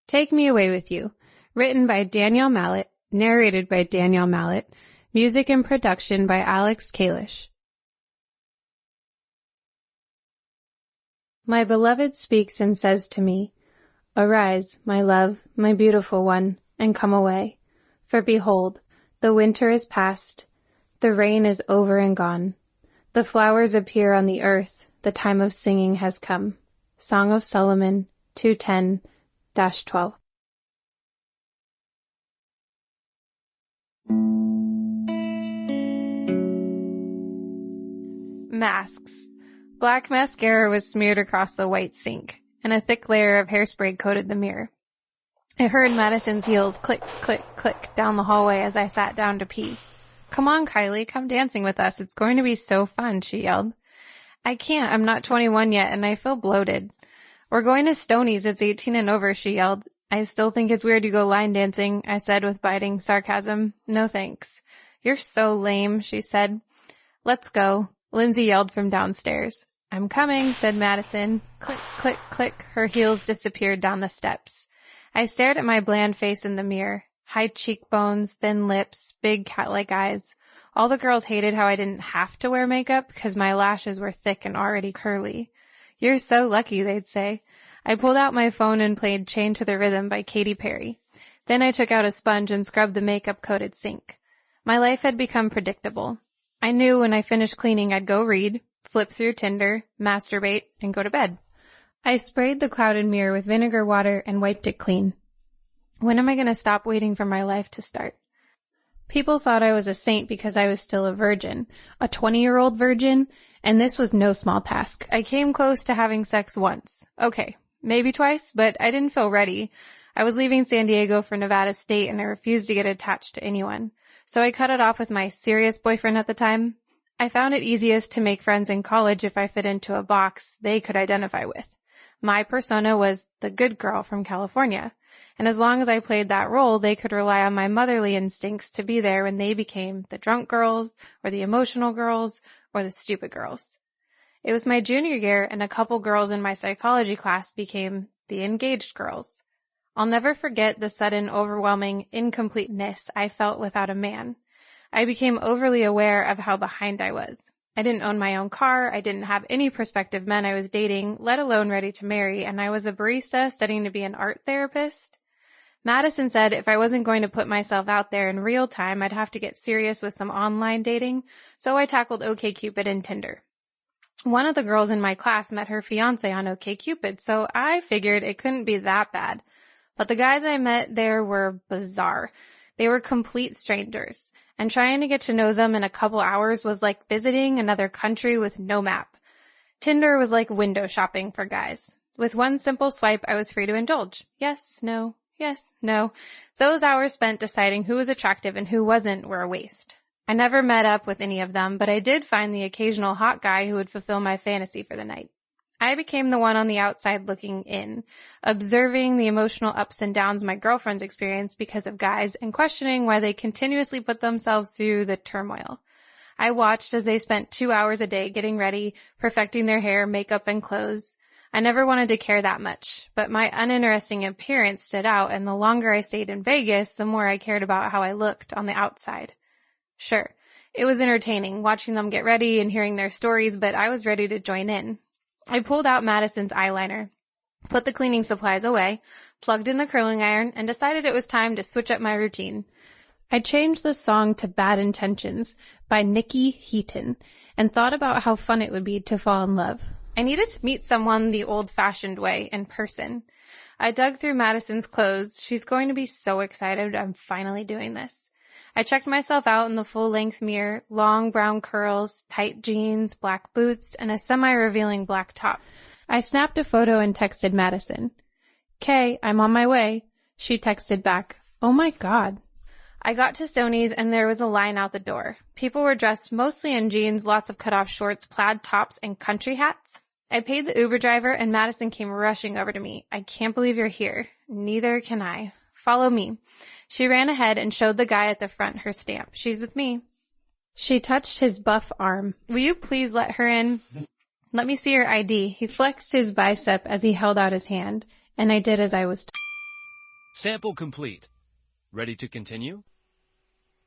Take Me Away With You, written by Danielle Mallett, narrated by Danielle Mallett, music and production by Alex Kalish. My beloved speaks and says to me, "Arise, my love, my beautiful one, and come away. For behold, the winter is past, the rain is over and gone. The flowers appear on the earth, the time of singing has come." Song of Solomon 2:10-12. Masks. Black mascara was smeared across the white sink, and a thick layer of hairspray coated the mirror. I heard Madison's heels click, click, click down the hallway as I sat down to pee. "Come on, Kylie, come dancing with us. It's going to be so fun," she yelled. "I can't. I'm not 21 yet, and I feel bloated." "We're going to Stoney's. It's 18 and over," she yelled. "I still think it's weird you go line dancing," I said with biting sarcasm. "No thanks." "You're so lame," she said. "Let's go," Lindsay yelled from downstairs. "I'm coming," said Madison. Click, click, click. Her heels disappeared down the steps. I stared at my bland face in the mirror. High cheekbones, thin lips, big cat-like eyes. All the girls hated how I didn't have to wear makeup because my lashes were thick and already curly. "You're so lucky," they'd say. I pulled out my phone and played Chained to the Rhythm by Katy Perry. Then I took out a sponge and scrubbed the makeup-coated sink. My life had become predictable. I knew when I finished cleaning I'd go read, flip through Tinder, masturbate, and go to bed. I sprayed the clouded mirror with vinegar water and wiped it clean. When am I going to stop waiting for my life to start? People thought I was a saint because I was still a virgin, a 20-year-old virgin, and this was no small task. I came close to having sex once. Okay, maybe twice, but I didn't feel ready. I was leaving San Diego for Nevada State, and I refused to get attached to anyone. So I cut it off with my serious boyfriend at the time. I found it easiest to make friends in college if I fit into a box they could identify with. My persona was the good girl from California, and as long as I played that role, they could rely on my motherly instincts to be there when they became the drunk girls, or the emotional girls, or the stupid girls. It was my junior year, and a couple girls in my psychology class became the engaged girls. I'll never forget the sudden, overwhelming incompleteness I felt without a man. I became overly aware of how behind I was. I didn't own my own car, I didn't have any prospective men I was dating, let alone ready to marry, and I was a barista studying to be an art therapist. Madison said if I wasn't going to put myself out there in real time, I'd have to get serious with some online dating, so I tackled OkCupid and Tinder. One of the girls in my class met her fiancé on OkCupid, so I figured it couldn't be that bad. But the guys I met there were bizarre. They were complete strangers, and trying to get to know them in a couple hours was like visiting another country with no map. Tinder was like window shopping for guys. With one simple swipe, I was free to indulge. Yes, no, yes, no. Those hours spent deciding who was attractive and who wasn't were a waste. I never met up with any of them, but I did find the occasional hot guy who would fulfill my fantasy for the night. I became the one on the outside looking in, observing the emotional ups and downs my girlfriends experienced because of guys and questioning why they continuously put themselves through the turmoil. I watched as they spent 2 hours a day getting ready, perfecting their hair, makeup, and clothes. I never wanted to care that much, but my uninteresting appearance stood out, and the longer I stayed in Vegas, the more I cared about how I looked on the outside. Sure, it was entertaining watching them get ready and hearing their stories, but I was ready to join in. I pulled out Madison's eyeliner, put the cleaning supplies away, plugged in the curling iron, and decided it was time to switch up my routine. I changed the song to Bad Intentions by Nikki Heaton and thought about how fun it would be to fall in love. I needed to meet someone the old-fashioned way, in person. I dug through Madison's clothes. She's going to be so excited I'm finally doing this. I checked myself out in the full-length mirror, long brown curls, tight jeans, black boots, and a semi-revealing black top. I snapped a photo and texted Madison. "Kay, I'm on my way." She texted back, "Oh my God." I got to Stoney's and there was a line out the door. People were dressed mostly in jeans, lots of cut-off shorts, plaid tops, and country hats. I paid the Uber driver and Madison came rushing over to me. "I can't believe you're here." "Neither can I." "Follow me." She ran ahead and showed the guy at the front her stamp. "She's with me." She touched his buff arm. "Will you please let her in?" "Let me see your ID." He flexed his bicep as he held out his hand, and I did as I was told. Sample complete. Ready to continue?